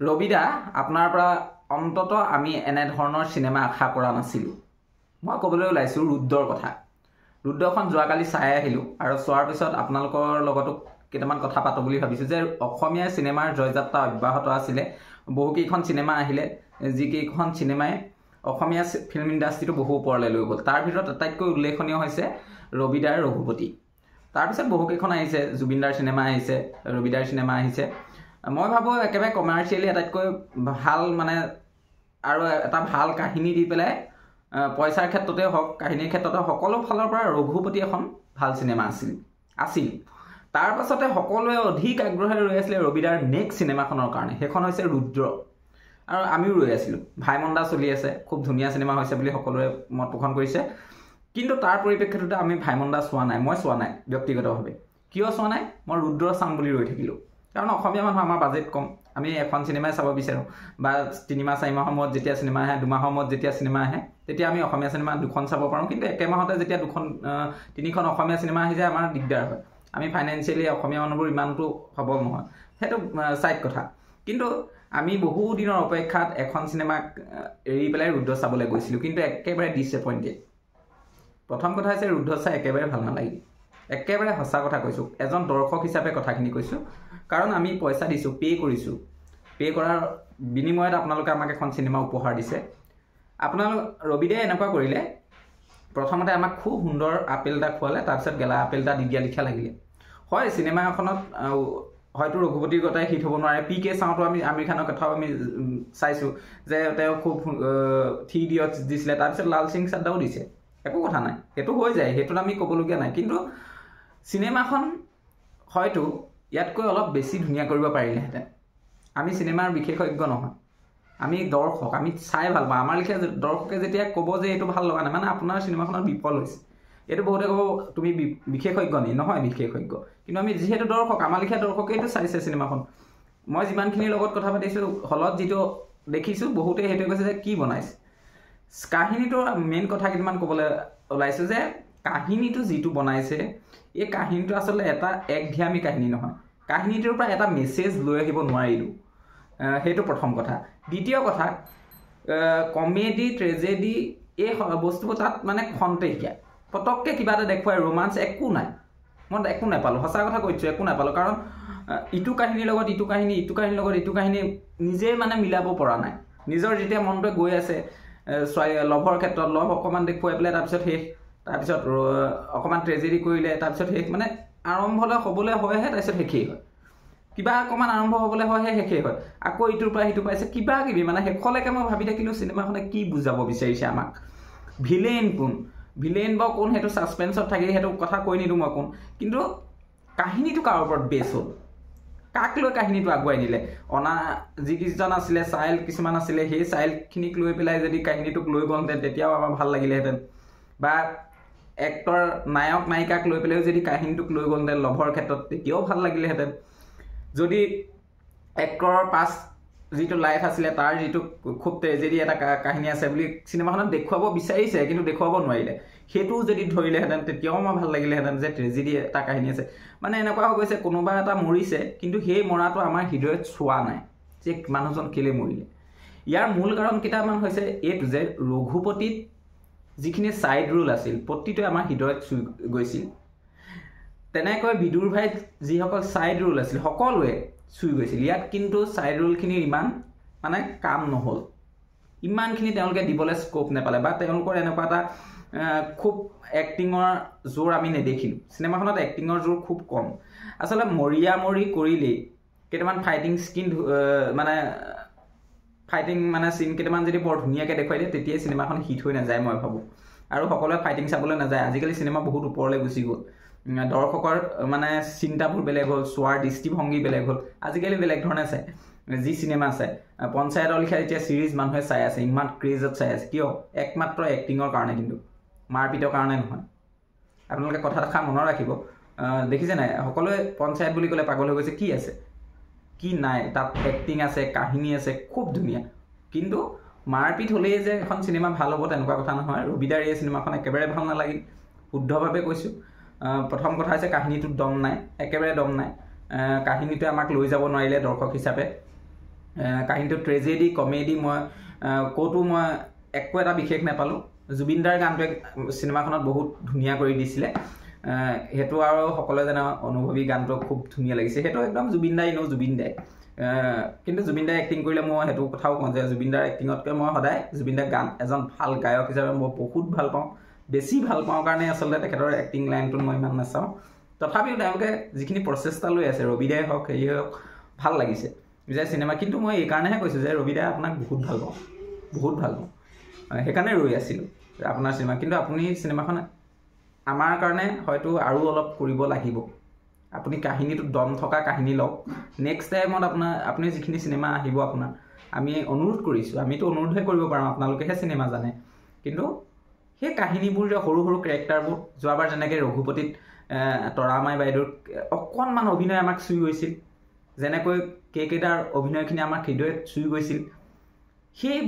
ৰবিদা আপোনাৰ পৰা অন্তত আমি এনে ধৰণৰ সিনেমা আশা কৰা নাছিলোঁ। মই ক'বলৈ ওলাইছোঁ ৰুদ্ৰৰ কথা। ৰুদ্ৰখন যোৱাকালি চাই আহিলোঁ আৰু চোৱাৰ পিছত আপোনালোকৰ লগতো কেইটামান কথা পাতোঁ বুলি ভাবিছোঁ যে অসমীয়া চিনেমাৰ জয়যাত্ৰা অব্যাহত আছিলে। বহুকেইখন চিনেমা আহিলে, যিকেইখন চিনেমাই অসমীয়া ফিল্ম ইণ্ডাষ্ট্ৰিটো বহু ওপৰলৈ লৈ গ'ল। তাৰ ভিতৰত আটাইতকৈ উল্লেখনীয় হৈছে ৰবিদাৰ ৰঘুপতি। তাৰপিছত বহুকেইখন আহিছে, জুবিনদাৰ চিনেমা আহিছে, ৰবিদাৰ চিনেমা আহিছে। মই ভাবোঁ একেবাৰে কমাৰ্চিয়েলি আটাইতকৈ ভাল আৰু এটা ভাল কাহিনী দি পেলাই পইচাৰ ক্ষেত্ৰতে হওক, কাহিনীৰ ক্ষেত্ৰতে সকলো ফালৰ পৰা ৰঘুপতি এখন ভাল চিনেমা আছিল। তাৰ পাছতে সকলোৱে অধিক আগ্ৰহেৰে ৰৈ আছিলে ৰবিদাৰ নেক্সট চিনেমাখনৰ কাৰণে, সেইখন হৈছে ৰুদ্ৰ। আৰু আমিও ৰৈ আছিলোঁ। ভাইমন্দা চলি আছে, খুব ধুনীয়া চিনেমা হৈছে বুলি সকলোৱে মত পোষণ কৰিছে। কিন্তু তাৰ পৰিপ্ৰেক্ষিততে আমি ভাইমন্দা চোৱা নাই, মই চোৱা নাই ব্যক্তিগতভাৱে। কিয় চোৱা নাই? মই ৰুদ্ৰ চাম বুলি ৰৈ থাকিলোঁ। কাৰণ অসমীয়া মানুহ, আমাৰ বাজেট কম, আমি এখন চিনেমাই চাব বিচাৰোঁ। বা 3 মাহ 4 মাহৰ মূৰত যেতিয়া চিনেমা আহে, 2 মাহৰ মূৰত যেতিয়া চিনেমা আহে, তেতিয়া আমি অসমীয়া চিনেমা 2খন চাব পাৰোঁ। কিন্তু একেমাহতে যেতিয়া 2-3খন অসমীয়া চিনেমা আহি যায়, আমাৰ দিগদাৰ হয়। আমি ফাইনেন্সিয়েলি অসমীয়া মানুহবোৰ ইমানটো সবল নহয়, সেইটো ছাইড কথা। কিন্তু আমি বহু দিনৰ অপেক্ষাত এখন চিনেমাক এৰি পেলাই ৰুদ্ৰ চাবলৈ গৈছিলোঁ, কিন্তু একেবাৰে ডিছএপইণ্টেড। প্ৰথম কথা হৈছে ৰুদ্ৰ চাই একেবাৰে ভাল নালাগিল। একেবাৰে সঁচা কথা কৈছোঁ, এজন দৰ্শক হিচাপে কথাখিনি কৈছোঁ। কাৰণ আমি পইচা দিছোঁ, পে' কৰিছোঁ। পে' কৰাৰ বিনিময়ত আপোনালোকে আমাক এখন চিনেমা উপহাৰ দিছে। ৰবিদাই এনেকুৱা কৰিলে, প্ৰথমতে আমাক খুব সুন্দৰ আপেল এটা খোৱালে, তাৰপিছত গেলা আপেল এটা দি দিয়া লিখা লাগিলে। হয়, চিনেমা এখনত হয়তো ৰঘুপতিৰ গতাই হিট হ'ব নোৱাৰে। PK চাওঁতো আমি আমিৰ খানৰ কথাও আমি চাইছোঁ যে তেওঁ খুব 3 Idiots দিছিলে, তাৰপিছত লাল সিং চাড্ডাও দিছে। একো কথা নাই, সেইটো হৈ যায়, সেইটোত আমি ক'বলগীয়া নাই। কিন্তু চিনেমাখন হয়তো ইয়াতকৈ অলপ বেছি ধুনীয়া কৰিব পাৰিলেহেঁতেন। আমি চিনেমাৰ বিশেষজ্ঞ নহয়, আমি দৰ্শক, আমি চাই ভাল পাওঁ। আমাৰ লিখীয়া দৰ্শকে যেতিয়া ক'ব যে এইটো ভাল লগা নাই, মানে আপোনাৰ চিনেমাখনত বিফল হৈছে, এইটো বহুতে ক'ব তুমি বিশেষজ্ঞ নি? নহয় বিশেষজ্ঞ, কিন্তু আমি যিহেতু দৰ্শক, আমাৰ লিখীয়া দৰ্শকেইটো চাইছে চিনেমাখন। মই যিমানখিনিৰ লগত কথা পাতিছোঁ, হলত যিটো দেখিছোঁ, বহুতে সেইটোৱে কৈছে যে কি বনাইছে। কাহিনীটো মেইন কথা কেইটামান ক'বলৈ ওলাইছোঁ যে কাহিনীটো যিটো বনাইছে, এই কাহিনীটো আচলতে এটা একঘেয়ামী কাহিনী নহয়। কাহিনীটোৰ পৰা এটা মেছেজ লৈ আহিব নোৱাৰিলোঁ, সেইটো প্ৰথম কথা। দ্বিতীয় কথা, কমেডি, ট্ৰেজেডি এই বস্তুবোৰ তাত মানে খন্তেকীয়া, পটককৈ কিবা এটা দেখুৱাই, ৰোমাঞ্চ একো নাই। মই একো নাপালোঁ, সঁচা কথা কৈছোঁ, একো নাপালোঁ। কাৰণ ইটো কাহিনীৰ লগত ইটো কাহিনী, ইটো কাহিনীৰ লগত ইটো কাহিনী নিজে মিলাব পৰা নাই। নিজৰ যেতিয়া মনটোৱে গৈ আছে লভৰ ক্ষেত্ৰত, লভ অকণমান দেখুৱাই পেলাই তাৰপিছত শেষ, তাৰপিছত অকণমান ট্ৰেজেডি কৰিলে, তাৰপিছত শেষ, মানে আৰম্ভলৈ হ'বলৈ হয়হে, তাৰপিছত শেষেই হয়। কিবা অকণমান আৰম্ভ হ'বলৈ হয়হে, শেষেই হয়। আকৌ ইটোৰ পৰা সিটো পাইছে, কিবা কিবি, মানে শেষলৈকে মই ভাবি থাকিলোঁ চিনেমাখনে কি বুজাব বিচাৰিছে আমাক। ভিলেইন কোন, ভিলেইন বা কোন, সেইটো ছাছপেন্সত থাকি সেইটো কথা কৈ নিদিওঁ মই কোন। কিন্তু কাহিনীটো কাৰ ওপৰত বেছ হ'ল, কাক লৈ কাহিনীটো আগুৱাই নিলে? যিকেইজন আছিলে চাইল্ড কিছুমান আছিলে, সেই চাইল্ডখিনিক লৈ পেলাই যদি কাহিনীটোক লৈ গ'লহেঁতেন, তেতিয়াও আমাৰ ভাল লাগিলেহেঁতেন। বা এক্টৰ নায়ক নায়িকাক লৈ পেলাইও যদি কাহিনীটোক লৈ গ'লহেঁতেন লভৰ ক্ষেত্ৰত, তেতিয়াও ভাল লাগিলেহেঁতেন। যদি এক্টৰৰ পাষ্ট যিটো লাইফ আছিলে, তাৰ যিটো খুব ট্ৰেজেডি এটা কাহিনী আছে বুলি চিনেমাখনত দেখুৱাব বিচাৰিছে, কিন্তু দেখুৱাব নোৱাৰিলে, সেইটোও যদি ধৰিলেহেঁতেন, তেতিয়াও মই ভাল লাগিলেহেঁতেন যে ট্ৰেজেডি এটা কাহিনী আছে। মানে এনেকুৱা হৈ গৈছে, কোনোবা এটা মৰিছে, কিন্তু সেই মৰাটো আমাৰ হৃদয়ত চোৱা নাই যে মানুহজন কেলৈ মৰিলে। ইয়াৰ মূল কাৰণ কেইটামান হৈছে এইটো যে ৰঘুপতিত যিখিনি ছাইড ৰোল আছিল, প্ৰতিটোৱে আমাৰ হৃদয়ত চুই গৈছিল। তেনেকৈ বিদুৰ ভাইত যিসকল ছাইড ৰোল আছিল, সকলোৱে চুই গৈছিল। ইয়াত কিন্তু ছাইড ৰোলখিনিৰ ইমান কাম নহ'ল, ইমানখিনি তেওঁলোকে দিবলৈ স্ক'প নাপালে, বা তেওঁলোকৰ এনেকুৱা এটা খুব এক্টিঙৰ জোৰ আমি নেদেখিলোঁ। চিনেমাখনত এক্টিঙৰ জোৰ খুব কম। আচলতে মৰি কৰিলেই কেইটামান ফাইটিং চিন কেইটামান যদি বৰ ধুনীয়াকৈ দেখুৱাই দিয়ে, তেতিয়াই চিনেমাখন হিট হৈ নাযায় মই ভাবোঁ। আৰু সকলোৱে ফাইটিং চাবলৈ নাযায়। আজিকালি চিনেমা বহুত ওপৰলৈ গুচি গ'ল, দৰ্শকৰ চিন্তাবোৰ বেলেগ হ'ল, চোৱাৰ দৃষ্টিভংগী বেলেগ হ'ল। আজিকালি বেলেগ ধৰণে চায় যি চিনেমা চায়। পঞ্চায়তৰ লিখা এতিয়া চিৰিজ মানুহে চাই আছে, ইমান ক্ৰেজত চাই আছে। কিয়? একমাত্ৰ এক্টিঙৰ কাৰণে, কিন্তু মাৰপিটৰ কাৰণে নহয়। আপোনালোকে কথা এষাৰ মনত ৰাখিব, দেখিছে নাই, সকলোৱে পঞ্চায়ত বুলি ক'লে পাগল হৈ গৈছে। কি আছে, কি নাই? তাত এক্টিং আছে, কাহিনী আছে, খুব ধুনীয়া। কিন্তু মাৰপিট হ'লেই যে এখন চিনেমা ভাল হ'ব তেনেকুৱা কথা নহয়। ৰবিদাৰ এই চিনেমাখন একেবাৰে ভাল নালাগিল, শুদ্ধভাৱে কৈছোঁ। প্ৰথম কথা হৈছে কাহিনীটোত দম নাই, একেবাৰে দম নাই। কাহিনীটোৱে আমাক লৈ যাব নোৱাৰিলে দৰ্শক হিচাপে। কাহিনীটো ট্ৰেজেডি কমেডি মই ক'তো মই একো এটা বিশেষ নাপালোঁ জুবিন দাৰ গানটোৱে চিনেমাখনত বহুত ধুনীয়া কৰি দিছিলে সেইটো আৰু সকলোৱে জানে অনুভৱী গানটো খুব ধুনীয়া লাগিছে সেইটো একদম জুবিন দাই জুবিন দাই কিন্তু জুবিন দাই এক্টিং কৰিলে মই সেইটো কথাও কওঁ যে জুবিন দাৰ এক্টিঙতকৈ মই সদায় জুবিন দাৰ গান এজন ভাল গায়ক হিচাপে মই বহুত ভাল পাওঁ বেছি ভাল পাওঁ কাৰণে আচলতে তেখেতৰ এক্টিং লাইনটো মই ইমান নাচাওঁ তথাপিও তেওঁলোকে যিখিনি প্ৰচেষ্টা লৈ আছে ৰবিদাই হওক হেৰি হওক ভাল লাগিছে যে চিনেমা কিন্তু মই এইকাৰণেহে কৈছোঁ যে ৰবিদাই আপোনাক বহুত ভাল পাওঁ সেইকাৰণে ৰৈ আছিলোঁ আপোনাৰ চিনেমা কিন্তু আপুনি চিনেমাখন আমাৰ কাৰণে হয়তো আৰু অলপ কৰিব লাগিব আপুনি কাহিনীটো দম থকা কাহিনী লওক নেক্সট টাইমত আপুনি যিখিনি চিনেমা আহিব আপোনাৰ আমি অনুৰোধ কৰিছোঁ আমিতো অনুৰোধহে কৰিব পাৰোঁ আপোনালোকেহে চিনেমা জানে কিন্তু সেই কাহিনীবোৰ যে সৰু সৰু কেৰেক্টাৰবোৰ যোৱাবাৰ যেনেকৈ ৰঘুপতিত তৰামাই বাইদেউৰ অকণমান অভিনয় আমাক চুই গৈছিল যেনেকৈ কেইটাৰ অভিনয়খিনি আমাক হৃদয়ত চুই গৈছিল সেই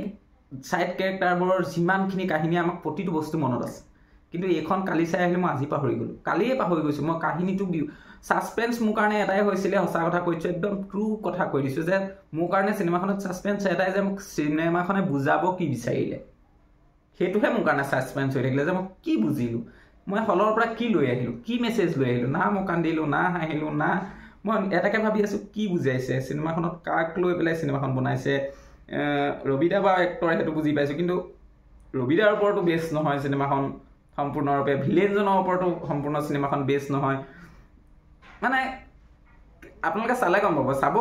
ছাইড কেৰেক্টাৰবোৰৰ যিমানখিনি কাহিনী আমাক প্ৰতিটো বস্তু মনত আছে কিন্তু এইখন কালি চাই আহিলে মই আজি পাহৰি গ'লোঁ কালিয়ে পাহৰি গৈছোঁ মই কাহিনীটো ছাছপেন্স মোৰ কাৰণে এটাই হৈছিলে সঁচা কথা কৈছোঁ একদম ট্ৰু কথা কৈ দিছোঁ যে মোৰ কাৰণে চিনেমাখনত ছাছপেন্স এটাই যে মোক চিনেমাখনে বুজাব কি বিচাৰিলে সেইটোহে মোৰ কাৰণে ছাছপেন্স হৈ থাকিলে যে মই কি বুজিলোঁ মই হলৰ পৰা কি লৈ আহিলোঁ কি মেছেজ লৈ আহিলোঁ না মই কান্দিলোঁ না হাঁহিলোঁ না মই এটাকে ভাবি আছোঁ কি বুজাইছে চিনেমাখনত কাক লৈ পেলাই চিনেমাখন বনাইছে ৰবিদা বা এক্টৰ সেইটো বুজি পাইছোঁ কিন্তু ৰবিদাৰ ওপৰতো বেছ নহয় চিনেমাখন সম্পূৰ্ণৰূপে ভিলেনজনৰ ওপৰতো সম্পূৰ্ণ চিনেমাখন বেছ নহয় মানে আপোনালোকে চালে গম পাব চাব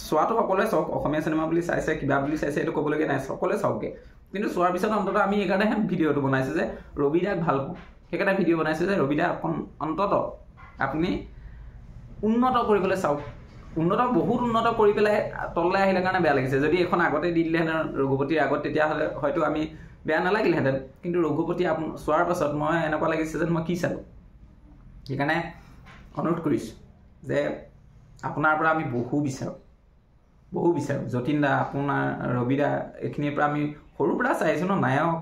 চোৱাটো সকলোৱে চাওক অসমীয়া চিনেমা বুলি চাইছে কিবা বুলি চাইছে এইটো ক'বলগীয়া নাই সকলোৱে চাওকগৈ কিন্তু চোৱাৰ পিছত অন্ততঃ আমি এইকাৰণেহে ভিডিঅ'টো বনাইছোঁ যে ৰবিদাক ভাল পাওঁ সেইকাৰণে ভিডিঅ' বনাইছোঁ যে ৰবিদা অন্ততঃ আপুনি উন্নত কৰিবলৈ চাওক বহুত উন্নত কৰি পেলাই তললৈ আহিলে কাৰণে বেয়া লাগিছে যদি এখন আগতে দি দিলেহেঁতেন ৰঘুপতিৰ আগত তেতিয়াহ'লে হয়তো আমি বেয়া নালাগিলহেঁতেন কিন্তু ৰঘুপতি চোৱাৰ পাছত মই এনেকুৱা লাগিছে যেন মই কি চালোঁ সেইকাৰণে অনুৰোধ কৰিছোঁ যে আপোনাৰ পৰা আমি বহু বিচাৰোঁ যতীন দা আপোনাৰ ৰবিদা এইখিনিৰ পৰা আমি সৰুৰ পৰা চাইছোঁ ন নায়ক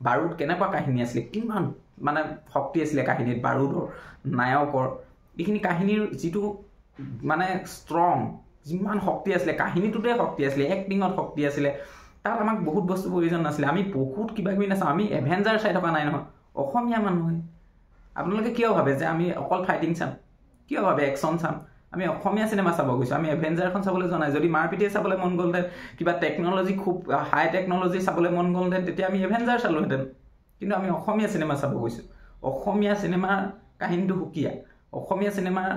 বাৰুদ কেনেকুৱা কাহিনী আছিলে কিমান মানে শক্তি আছিলে কাহিনীত বাৰুদৰ নায়কৰ এইখিনি কাহিনীৰ যিটো মানে ষ্ট্ৰং যিমান শক্তি আছিলে কাহিনীটোতে শক্তি আছিলে এক্টিঙত শক্তি আছিলে তাত আমাক বহুত বস্তু প্ৰয়োজন নাছিলে আমি বহুত কিবা কিবি নাচাওঁ আমি এভেঞ্জাৰ চাই থকা নাই নহয় অসমীয়া মানুহে আপোনালোকে কিয় ভাবে যে আমি অকল ফাইটিং চাম কিয় ভাবে একশ্যন চাম আমি অসমীয়া চিনেমা চাব গৈছোঁ আমি এভেঞ্জাৰখন চাবলৈ যোৱা নাই যদি মাৰপিটেই চাবলৈ মন গ'লহেঁতেন কিবা টেকন'লজি খুব হাই টেকন'লজি চাবলৈ মন গ'লহেঁতেন তেতিয়া আমি এভেঞ্জাৰ চালোহেঁতেন কিন্তু আমি অসমীয়া চিনেমা চাব গৈছোঁ অসমীয়া চিনেমাৰ কাহিনীটো সুকীয়া অসমীয়া চিনেমাৰ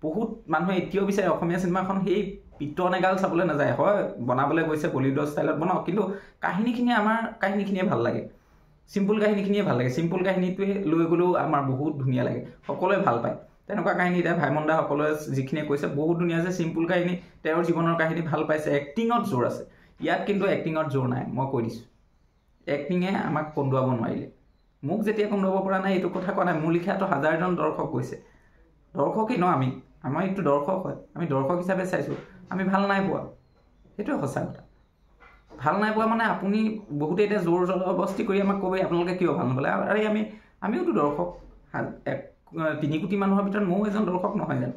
বহুত মানুহে এতিয়াও বিচাৰে অসমীয়া চিনেমাখন সেই পিতন এগাল চাবলৈ নাযায় হয় বনাবলৈ গৈছে বলিউডৰ ষ্টাইলত বনাওক কিন্তু কাহিনীখিনিয়ে আমাৰ কাহিনীখিনিয়ে ভাল লাগে চিম্পুল কাহিনীখিনিয়ে ভাল লাগে চিম্পুল কাহিনীটোৱে লৈ গ'লেও আমাৰ বহুত ধুনীয়া লাগে সকলোৱে ভাল পায় তেনেকুৱা কাহিনী এতিয়া ভাইমন দা সকলোৱে যিখিনিয়ে কৈছে বহুত ধুনীয়া আছে চিম্পুল কাহিনী তেওঁৰ জীৱনৰ কাহিনী ভাল পাইছে এক্টিঙত জোৰ আছে ইয়াত কিন্তু এক্টিঙত জোৰ নাই মই কৈ দিছোঁ এক্টিঙে আমাক কন্দুৱাব নোৱাৰিলে মোক যেতিয়া কন্দুৱাব পৰা নাই এইটো কথা কোৱা নাই মোৰ লিখাটো হাজাৰজন দৰ্শক কৈছে দৰ্শকেই ন আমাৰ এইটো দৰ্শক হয় আমি দৰ্শক হিচাপে চাইছোঁ আমি ভাল নাই পোৱা সেইটোৱে সঁচা কথা ভাল নাই পোৱা মানে আপুনি বহুতে এতিয়া জোৰ জবৰদস্তি কৰি আমাক ক'বই আপোনালোকে কিয় ভাল নাপালে আৰে আমিওতো দৰ্শক 3 কোটি মানুহৰ ভিতৰত ময়ো এজন দৰ্শক নহয় জানো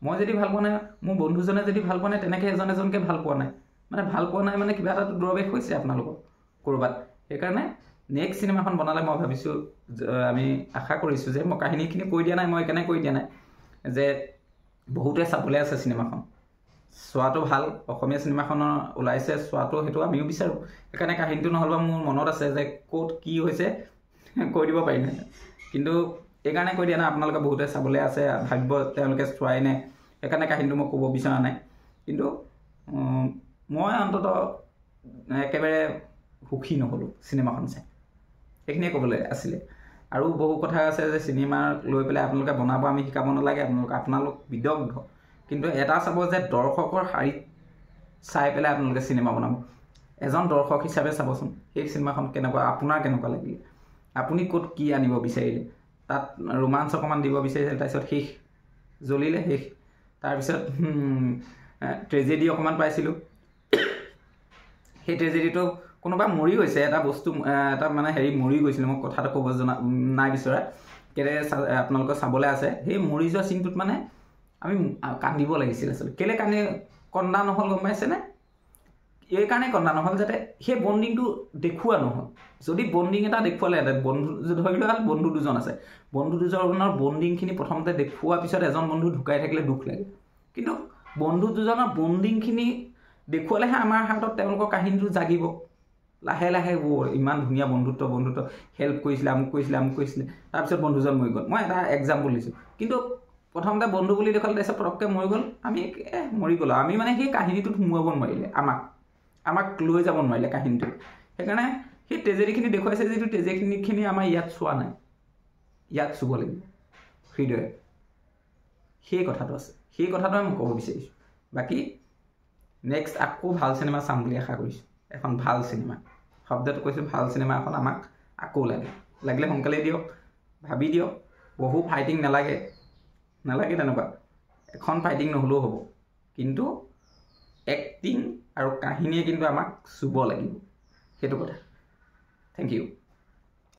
মই যদি ভাল পোৱা নাই মোৰ বন্ধুজনে যদি ভাল পোৱা নাই তেনেকৈ এজনকৈ ভাল পোৱা নাই মানে কিবা এটা ড্ৰবেক হৈছে আপোনালোকৰ ক'ৰবাত সেইকাৰণে নেক্সট চিনেমাখন বনালে মই ভাবিছোঁ আমি আশা কৰিছোঁ যে মই কাহিনীখিনি কৈ দিয়া নাই মই এইকাৰণে কৈ দিয়া নাই যে বহুতে চাবলৈ আছে চিনেমাখন চোৱাটো ভাল অসমীয়া চিনেমাখনৰ ওলাইছে চোৱাটো সেইটো আমিও বিচাৰোঁ সেইকাৰণে কাহিনীটো নহ'লে মোৰ মনত আছে যে ক'ত কি হৈছে কৈ দিব পাৰিম কিন্তু এইকাৰণে কৈ দিয়া নাই আপোনালোকে বহুতে চাবলৈ আছে ভাবিব তেওঁলোকে চোৱাই নাই সেইকাৰণে কাহিনীটো মই ক'ব বিচৰা নাই কিন্তু মই অন্ততঃ একেবাৰে সুখী নহ'লোঁ চিনেমাখন চাই সেইখিনিয়ে ক'বলৈ আছিলে আৰু বহু কথা আছে যে চিনেমা লৈ পেলাই আপোনালোকে বনাব আমি শিকাব নালাগে আপোনালোক বিদগ্ধ কিন্তু এটা চাব যে দৰ্শকৰ শাৰীত চাই পেলাই আপোনালোকে চিনেমা বনাব এজন দৰ্শক হিচাপে চাবচোন সেই চিনেমাখন আপোনাৰ কেনেকুৱা লাগিলে আপুনি ক'ত কি আনিব বিচাৰিলে তাত ৰোমাঞ্চ অকণমান দিব বিচাৰিছিল তাৰপিছত শেষ জ্বলিলে শেষ তাৰপিছত ট্ৰেজেডি অকণমান পাইছিলোঁ সেই ট্ৰেজেডিটো কোনোবা মৰি গৈছে এটা বস্তু এটা মানে মৰি গৈছিলে মই কথাটো ক'ব নাই বিচৰা কেলে আপোনালোকৰ চাবলৈ আছে সেই মৰি যোৱা চিনটোত মানে আমি কান্দিব লাগিছিল আচলতে কেলে কন্দা নহ'ল গম পাইছেনে এই কাৰণে কন্দা নহ'ল যাতে সেই বণ্ডিংটো দেখুওৱা নহ'ল যদি বণ্ডিং এটা দেখুৱালে বন্ধু ধৰি লোৱা বন্ধু দুজন আছে বন্ধু দুজনৰ বণ্ডিংখিনি প্ৰথমতে দেখুওৱাৰ পিছত এজন বন্ধু ঢুকাই থাকিলে দুখ লাগে কিন্তু বন্ধু দুজনৰ বণ্ডিংখিনি দেখুৱালেহে আমাৰ হাতত তেওঁলোকৰ কাহিনীটো জাগিব লাহে লাহে ইমান ধুনীয়া বন্ধুত্ব হেল্প কৰিছিলে আমুক কৰিছিলে তাৰপিছত বন্ধুজন মৰি গ'ল মই এটা এক্সাম্পল দিছোঁ কিন্তু প্ৰথমতে বন্ধু বুলি দেখালে তাৰপিছত পটককৈ মৰি গ'ল আমি মৰি গ'লো আমি মানে সেই কাহিনীটোত সোমোৱাব নোৱাৰিলে আমাক লৈ যাব নোৱাৰিলে কাহিনীটো সেইকাৰণে সেই ট্ৰেজেডিখিনি দেখুৱাইছে যিটো ট্ৰেজেডিখিনি আমাৰ ইয়াত চোৱা নাই ইয়াত চুব লাগিব হৃদয় সেই কথাটো আছে সেই কথাটোৱে মই ক'ব বিচাৰিছোঁ বাকী নেক্সট আকৌ ভাল চিনেমা চাম বুলি আশা কৰিছোঁ এখন ভাল চিনেমা শব্দটো কৈছোঁ ভাল চিনেমা এখন আমাক আকৌ লাগিলে সোনকালে দিয়ক ভাবি দিয়ক বহু ফাইটিং নালাগে তেনেকুৱা এখন ফাইটিং নহ'লেও হ'ব কিন্তু এক্টিং আৰু কাহিনীয়ে কিন্তু আমাক চুব লাগিব সেইটো কথা থেংক ইউ